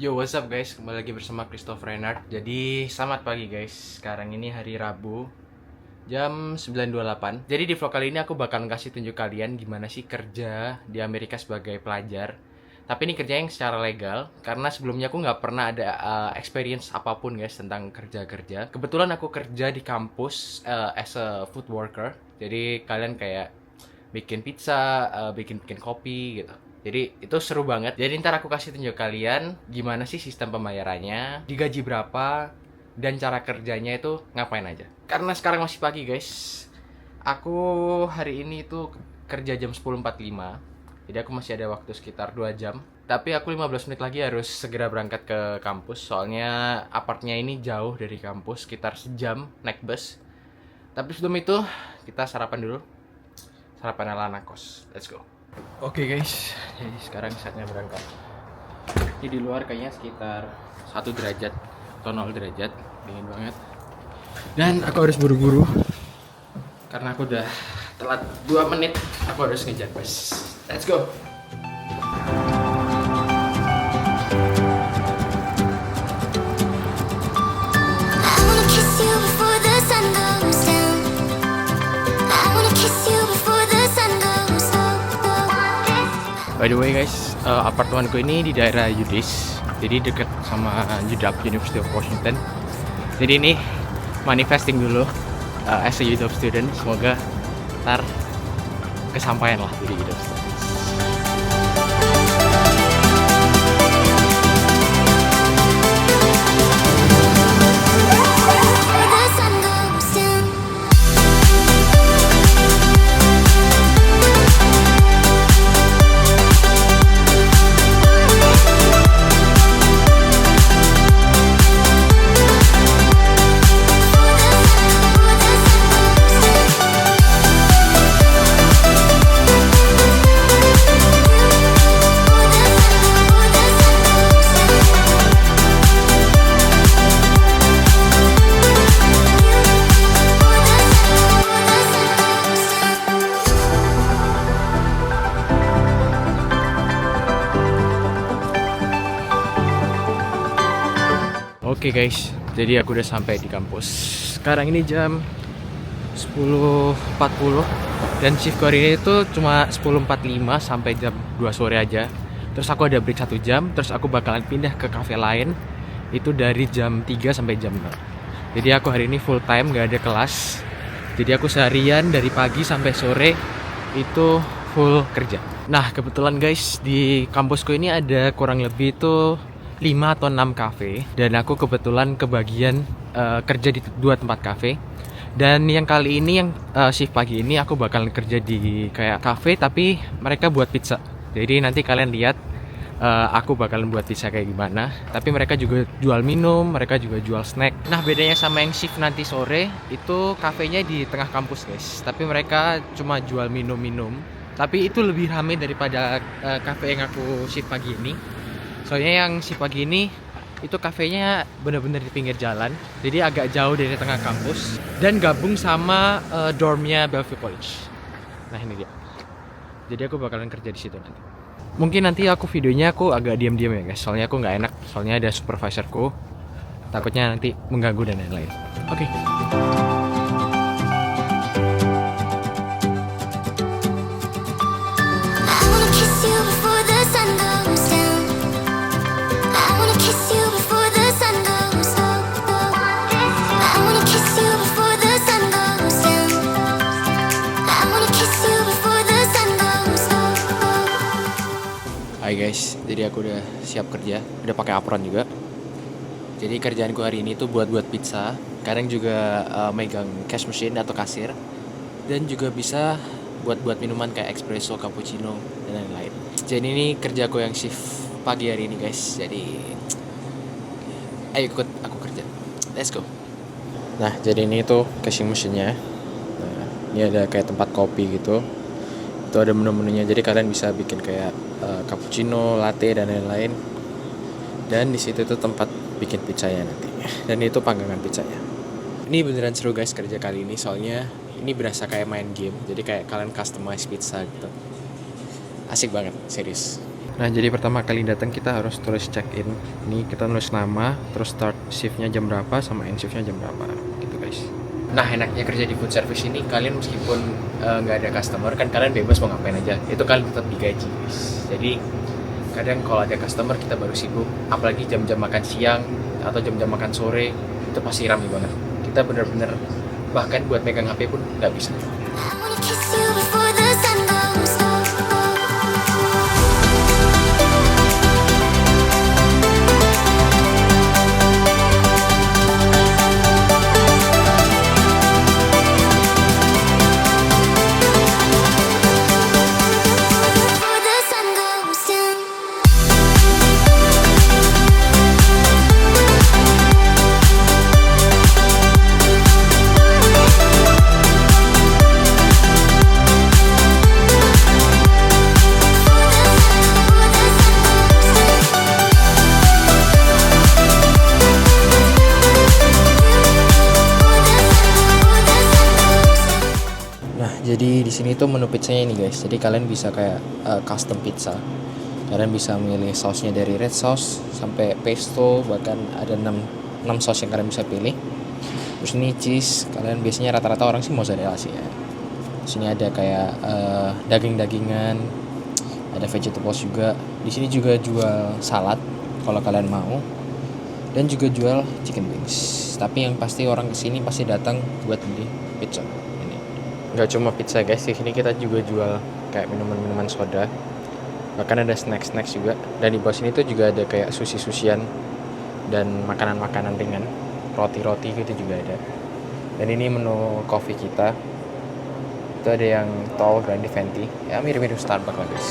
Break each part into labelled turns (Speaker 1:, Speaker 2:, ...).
Speaker 1: Yo, what's up guys? Kembali lagi bersama Christopher Renard. Jadi, selamat pagi guys. Sekarang ini hari Rabu, jam 9.28. Jadi di vlog kali ini aku bakal ngasih tunjuk kalian gimana sih kerja di Amerika sebagai pelajar. Tapi ini kerja yang secara legal, karena sebelumnya aku nggak pernah ada experience apapun guys tentang kerja-kerja. Kebetulan aku kerja di kampus as a food worker. Jadi kalian kayak bikin pizza, bikin kopi gitu. Jadi itu seru banget. Jadi ntar aku kasih tunjuk kalian gimana sih sistem pembayarannya, digaji berapa, dan cara kerjanya itu ngapain aja. Karena sekarang masih pagi guys. Aku hari ini itu kerja jam 10.45. Jadi aku masih ada waktu sekitar 2 jam. Tapi aku 15 menit lagi harus segera berangkat ke kampus. Soalnya apartnya ini jauh dari kampus, sekitar sejam naik bus. Tapi sebelum itu kita sarapan dulu. Sarapan ala anak kos. Let's go. Oke guys, jadi sekarang saatnya berangkat. Jadi di luar kayaknya sekitar 1 derajat atau 0 derajat, dingin banget. Dan aku harus buru-buru karena aku udah telat 2 menit. Aku harus ngejar bus. Let's go. By the way guys, apartemenku ini di daerah UDIS, jadi deket sama UW, University of Washington. Jadi ini manifesting dulu as a UW student, semoga ntar kesampaian lah jadi UW student. Oke guys, jadi aku udah sampai di kampus. Sekarang ini jam 10.40 dan shift hari ini itu cuma 10.45 sampai jam 2 sore aja. Terus aku ada break 1 jam, terus aku bakalan pindah ke cafe lain itu dari jam 3 sampai jam 6. Jadi aku hari ini full time, gak ada kelas. Jadi aku seharian dari pagi sampai sore itu full kerja. Nah kebetulan guys, di kampusku ini ada kurang lebih itu 5 atau 6 kafe, dan aku kebetulan kebagian kerja di 2 tempat kafe. Dan yang kali ini yang shift pagi ini aku bakalan kerja di kayak kafe tapi mereka buat pizza. Jadi nanti kalian lihat aku bakalan buat pizza kayak gimana. Tapi mereka juga jual minum, mereka juga jual snack. Nah bedanya sama yang shift nanti sore, itu kafenya di tengah kampus guys, tapi mereka cuma jual minum-minum. Tapi itu lebih ramai daripada kafe yang aku shift pagi ini. Soalnya yang si pagi ini itu kafenya bener-bener di pinggir jalan, jadi agak jauh dari tengah kampus dan gabung sama dormnya Bellevue College. Nah ini dia. Jadi aku bakalan kerja di situ nanti. Mungkin nanti aku videonya aku agak diam-diam ya guys, soalnya aku nggak enak, soalnya ada supervisorku. Takutnya nanti mengganggu dan lain-lain. Oke. Hai guys, jadi aku udah siap kerja, udah pakai apron juga. Jadi kerjaanku hari ini tuh buat pizza, kadang juga megang cash machine atau kasir, dan juga bisa buat minuman kayak espresso, cappuccino, dan lain-lain. Jadi ini kerjaku yang shift pagi hari ini guys. Jadi ayo ikut aku kerja, let's go. Nah jadi ini tuh cashing machine-nya. Nah, ini ada kayak tempat kopi gitu. Itu ada menu-menunya, jadi kalian bisa bikin kayak cappuccino, latte dan lain-lain. Dan di situ tuh tempat bikin pizzanya nanti. Dan itu panggangan pizzanya. Ini beneran seru guys kerja kali ini, soalnya ini berasa kayak main game. Jadi kayak kalian customize pizza gitu. Asik banget, serius. Nah, jadi pertama kali datang kita harus tulis check-in. Ini kita nulis nama, terus start shiftnya jam berapa, sama end shiftnya jam berapa, gitu guys. Nah, enaknya kerja di food service ini, kalian meskipun nggak ada customer, kan kalian bebas mau ngapain aja. Itu kalian tetap digaji, guys. Jadi kadang kalau ada customer kita baru sibuk, apalagi jam-jam makan siang atau jam-jam makan sore, itu pasti ramai banget. Kita bener-bener bahkan buat megang HP pun nggak bisa. Jadi di sini tuh menu pizzanya ini guys. Jadi kalian bisa kayak custom pizza. Kalian bisa milih sausnya dari red sauce sampai pesto, bahkan ada 6 saus yang kalian bisa pilih. Terus ini cheese, kalian biasanya rata-rata orang sih mozzarella sih ya. Di sini ada kayak daging-dagingan, ada vegetables juga. Di sini juga jual salad kalau kalian mau. Dan juga jual chicken wings. Tapi yang pasti orang kesini pasti datang buat beli pizza. Nggak cuma pizza guys, di sini kita juga jual kayak minuman-minuman soda, bahkan ada snack-snacks juga. Dan di bawah sini tuh juga ada kayak sushi-sushian dan makanan-makanan ringan, roti-roti gitu juga ada. Dan ini menu coffee kita, itu ada yang tall, grande, venti, ya mirip-mirip Starbucks lah guys.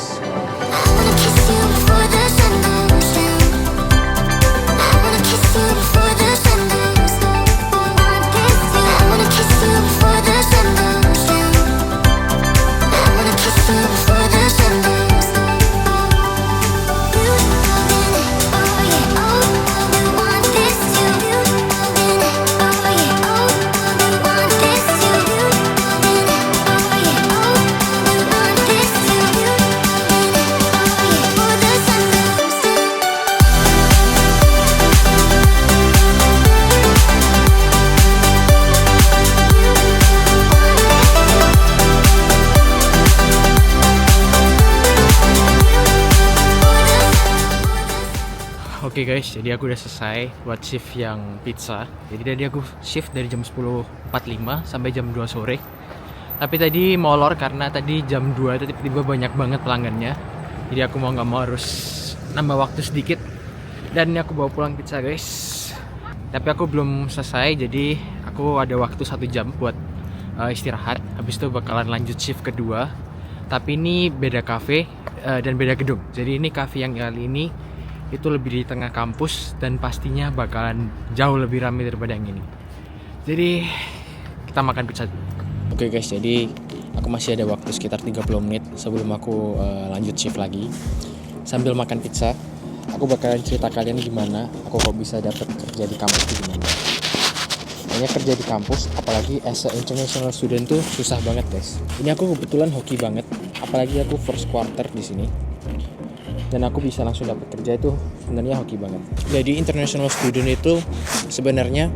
Speaker 1: Oke guys, jadi aku udah selesai buat shift yang pizza. Jadi tadi aku shift dari jam 10.45 sampai jam 2 sore. Tapi tadi molor karena tadi jam 2 itu tiba-tiba banyak banget pelanggannya. Jadi aku mau nggak mau harus nambah waktu sedikit. Dan ini aku bawa pulang pizza guys. Tapi aku belum selesai, jadi aku ada waktu 1 jam buat istirahat. Habis itu bakalan lanjut shift kedua. Tapi ini beda cafe dan beda gedung. Jadi ini cafe yang kali ini itu lebih di tengah kampus dan pastinya bakalan jauh lebih ramai daripada yang ini. Jadi kita makan pizza. Oke guys, jadi aku masih ada waktu sekitar 30 menit sebelum aku lanjut shift lagi. Sambil makan pizza, aku bakalan cerita kalian gimana aku kok bisa dapat kerja di kampus itu gimana. Kayaknya kerja di kampus, apalagi as a international student tuh susah banget guys. Ini aku kebetulan hoki banget, apalagi aku first quarter di sini. Dan aku bisa langsung dapat kerja itu sebenarnya hoki banget. Jadi international student itu sebenarnya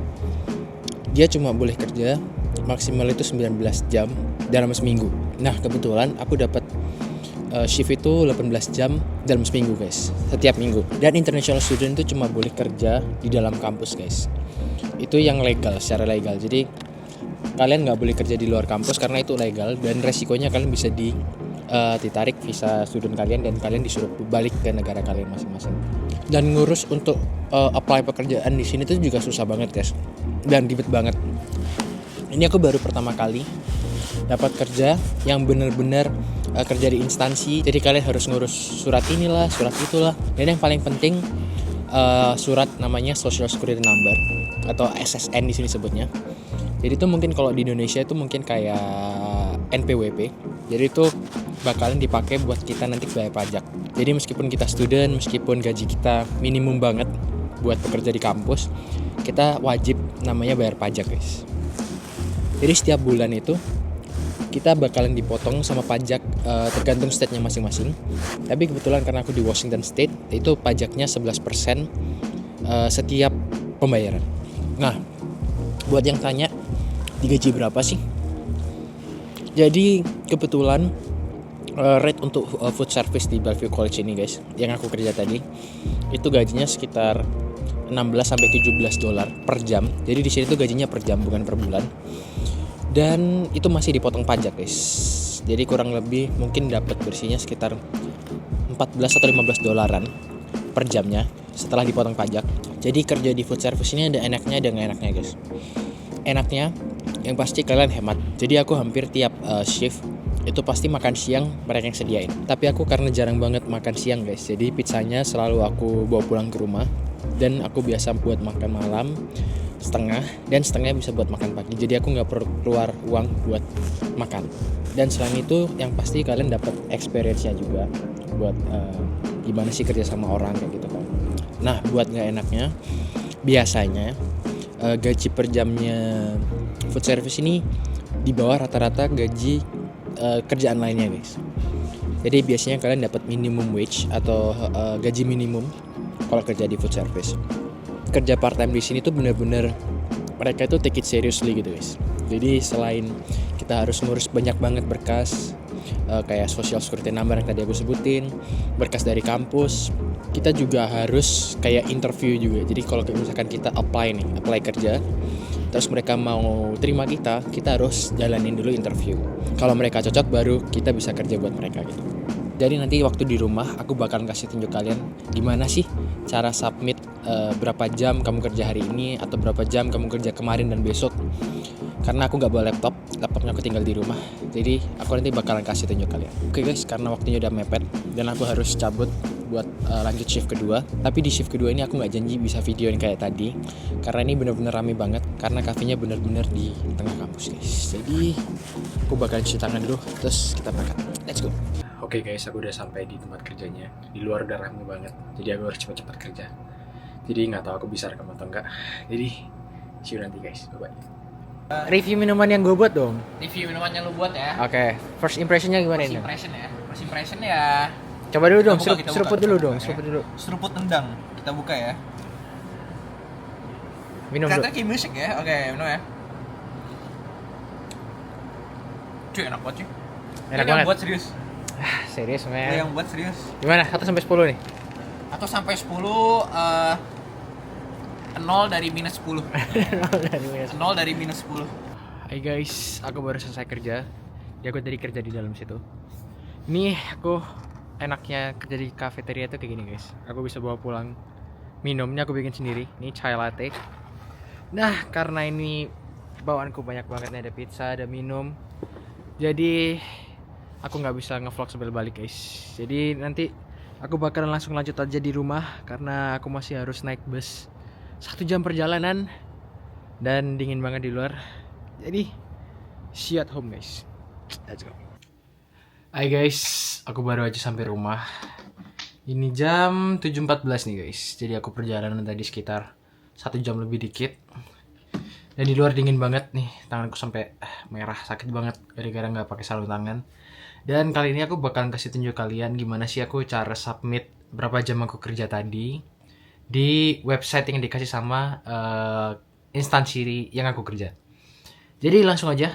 Speaker 1: dia cuma boleh kerja maksimal itu 19 jam dalam seminggu. Nah kebetulan aku dapat shift itu 18 jam dalam seminggu guys, setiap minggu. Dan international student itu cuma boleh kerja di dalam kampus guys. Itu yang legal, secara legal. Jadi kalian nggak boleh kerja di luar kampus karena itu legal dan resikonya kalian bisa ditarik visa student kalian dan kalian disuruh balik ke negara kalian masing-masing. Dan ngurus untuk apply pekerjaan di sini tuh juga susah banget guys dan ribet banget. Ini aku baru pertama kali dapat kerja yang benar-benar kerja di instansi. Jadi kalian harus ngurus surat inilah, surat itulah, dan yang paling penting surat namanya Social Security Number atau SSN di sini sebutnya. Jadi itu mungkin kalau di Indonesia itu mungkin kayak NPWP. Jadi itu bakalan dipakai buat kita nanti bayar pajak. Jadi meskipun kita student, meskipun gaji kita minimum banget buat bekerja di kampus, kita wajib namanya bayar pajak guys. Jadi setiap bulan itu kita bakalan dipotong sama pajak tergantung state-nya masing-masing. Tapi kebetulan karena aku di Washington State, itu pajaknya 11% setiap pembayaran. Nah, buat yang tanya digaji berapa sih? Jadi kebetulan rate untuk food service di Bellevue College ini guys, yang aku kerja tadi, itu gajinya sekitar 16 sampai 17 dolar per jam. Jadi di sini tuh gajinya per jam bukan per bulan. Dan itu masih dipotong pajak guys. Jadi kurang lebih mungkin dapat bersihnya sekitar 14 atau 15 dolaran per jamnya setelah dipotong pajak. Jadi kerja di food service ini ada enaknya ada nggak enaknya guys. Enaknya yang pasti kalian hemat. Jadi aku hampir tiap shift itu pasti makan siang mereka yang sediain. Tapi aku karena jarang banget makan siang guys, jadi pizzanya selalu aku bawa pulang ke rumah. Dan aku biasa buat makan malam setengah, dan setengahnya bisa buat makan pagi. Jadi aku nggak perlu keluar uang buat makan. Dan selain itu yang pasti kalian dapat experience-nya juga buat gimana sih kerja sama orang kayak gitu kan. Nah buat nggak enaknya, biasanya gaji per jamnya food service ini di bawah rata-rata gaji kerjaan lainnya guys. Jadi biasanya kalian dapat minimum wage atau gaji minimum kalau kerja di food service. Kerja part time di sini tuh bener-bener mereka itu take it seriously gitu guys. Jadi selain kita harus ngurus banyak banget berkas kayak social security number yang tadi aku sebutin, berkas dari kampus, kita juga harus kayak interview juga. Jadi kalau misalkan kita apply kerja, terus mereka mau terima kita harus jalanin dulu interview. Kalau mereka cocok baru kita bisa kerja buat mereka gitu. Jadi nanti waktu di rumah aku bakal kasih tunjuk kalian gimana sih cara submit berapa jam kamu kerja hari ini atau berapa jam kamu kerja kemarin dan besok. Karena aku nggak bawa laptopnya aku tinggal di rumah. Jadi aku nanti bakalan kasih tunjuk kalian. Oke guys, karena waktunya udah mepet dan aku harus cabut buat lanjut shift kedua. Tapi di shift kedua ini aku nggak janji bisa videoin kayak tadi, karena ini bener-bener rame banget. Karena kafenya bener-bener di tengah kampus guys. Jadi aku bakalan cuci tangan dulu, terus kita berangkat. Let's go. Oke guys, aku udah sampai di tempat kerjanya. Di luar udah rame banget, jadi aku harus cepat-cepat kerja. Jadi nggak tahu aku bisa rekam atau enggak. Jadi see you nanti guys, bye bye. Review minuman yang gue buat dong.
Speaker 2: Review minuman yang lu buat ya.
Speaker 1: Oke, first impressionnya gimana ini?
Speaker 2: First impression ya.
Speaker 1: Coba dulu dong,
Speaker 2: Kita buka,
Speaker 1: seruput
Speaker 2: kita
Speaker 1: dulu
Speaker 2: buka,
Speaker 1: dong,
Speaker 2: ya.
Speaker 1: seruput dulu.
Speaker 2: Seruput tendang. Kita buka ya.
Speaker 1: Minum dulu.
Speaker 2: Kata kayak musik ya. Oke, minum ya. Cuy, enak banget cuy.
Speaker 1: Enak
Speaker 2: Ini
Speaker 1: banget.
Speaker 2: yang buat serius.
Speaker 1: Serius
Speaker 2: Ini
Speaker 1: men.
Speaker 2: yang buat serius.
Speaker 1: Gimana? 1 sampai 10 nih?
Speaker 2: 1 sampai 10 0 dari minus 10. 0 dari minus 10.
Speaker 1: Hai guys, aku baru selesai kerja. Ya aku tadi kerja di dalam situ. Ini aku enaknya kerja di cafeteria tuh kayak gini guys. Aku bisa bawa pulang minumnya, aku bikin sendiri. Ini chai latte. Nah karena ini bawaanku banyak banget nih, ada pizza, ada minum. Jadi aku nggak bisa ngevlog sambil balik guys. Jadi nanti aku bakalan langsung lanjut aja di rumah karena aku masih harus naik bus 1 jam perjalanan dan dingin banget di luar. Jadi see you at home guys. Let's go. Hai guys, aku baru aja sampai rumah. Ini jam 7.14 nih guys. Jadi aku perjalanan tadi sekitar 1 jam lebih dikit. Dan di luar dingin banget nih. Tanganku sampai merah, sakit banget gara-gara nggak pakai sarung tangan. Dan kali ini aku bakalan kasih tunjuk kalian gimana sih aku cara submit berapa jam aku kerja tadi di website yang dikasih sama instansi yang aku kerja. Jadi langsung aja.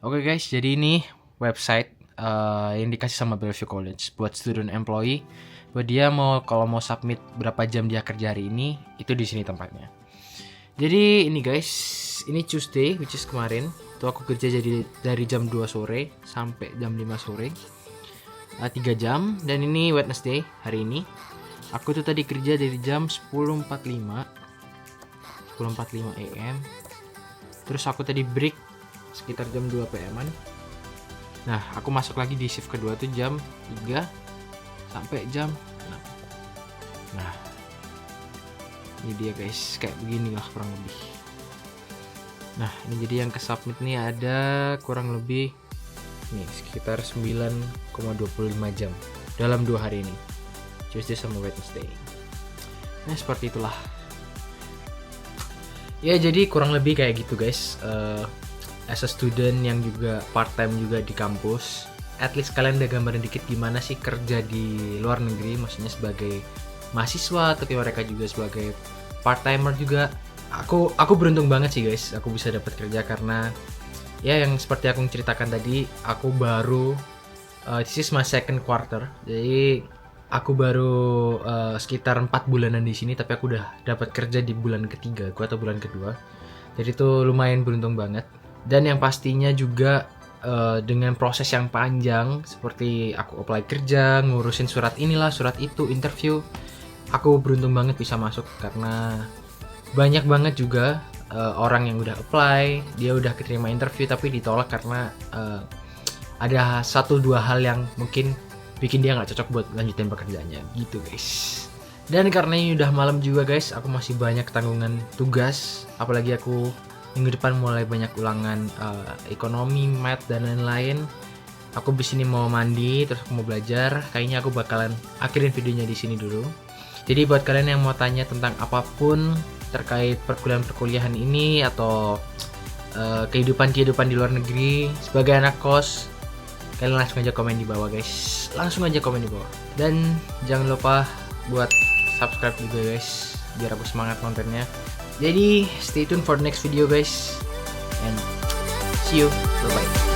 Speaker 1: Oke guys, jadi ini website yang dikasih sama Bellevue College buat student employee. Buat dia kalau mau submit berapa jam dia kerja hari ini, itu di sini tempatnya. Jadi ini guys, ini Tuesday, which is kemarin. Tuh aku kerja jadi dari jam 2 sore sampai jam 5 sore. 3 jam. Dan ini Wednesday, hari ini. Aku tuh tadi kerja dari jam 10.45 AM. Terus aku tadi break sekitar jam 2 PM-an. Nah, aku masuk lagi di shift kedua tuh jam 3 sampai jam 6. Nah, ini dia guys, kayak begini lah kurang lebih. Nah, ini jadi yang ke submit nih ada kurang lebih nih sekitar 9,25 jam dalam 2 hari ini, Tuesday sama Wednesday. Nah, seperti itulah. Ya, jadi kurang lebih kayak gitu guys as a student yang juga part time juga di kampus, at least kalian udah gambarin dikit gimana sih kerja di luar negeri, maksudnya sebagai mahasiswa tapi mereka juga sebagai part timer juga. Aku beruntung banget sih guys, aku bisa dapat kerja karena ya yang seperti aku ceritakan tadi, aku baru this is my second quarter. Jadi aku baru sekitar 4 bulanan di sini, tapi aku udah dapat kerja di bulan ketiga atau bulan kedua. Jadi itu lumayan beruntung banget. Dan yang pastinya juga dengan proses yang panjang, seperti aku apply kerja, ngurusin surat inilah, surat itu, interview. Aku beruntung banget bisa masuk karena banyak banget juga orang yang udah apply, dia udah keterima interview tapi ditolak karena ada 1-2 hal yang mungkin bikin dia nggak cocok buat lanjutin pekerjaannya gitu guys. Dan karena ini udah malam juga guys, aku masih banyak tanggungan tugas, apalagi aku minggu depan mulai banyak ulangan ekonomi, math dan lain-lain. Aku di sini mau mandi, terus aku mau belajar. Kayaknya aku bakalan akhirin videonya di sini dulu. Jadi buat kalian yang mau tanya tentang apapun terkait perkuliahan ini atau kehidupan di luar negeri sebagai anak kos, kalian langsung aja komen di bawah guys, langsung aja komen di bawah. Dan jangan lupa buat subscribe juga guys, biar aku semangat kontennya. Jadi stay tune for the next video guys, and see you, bye bye.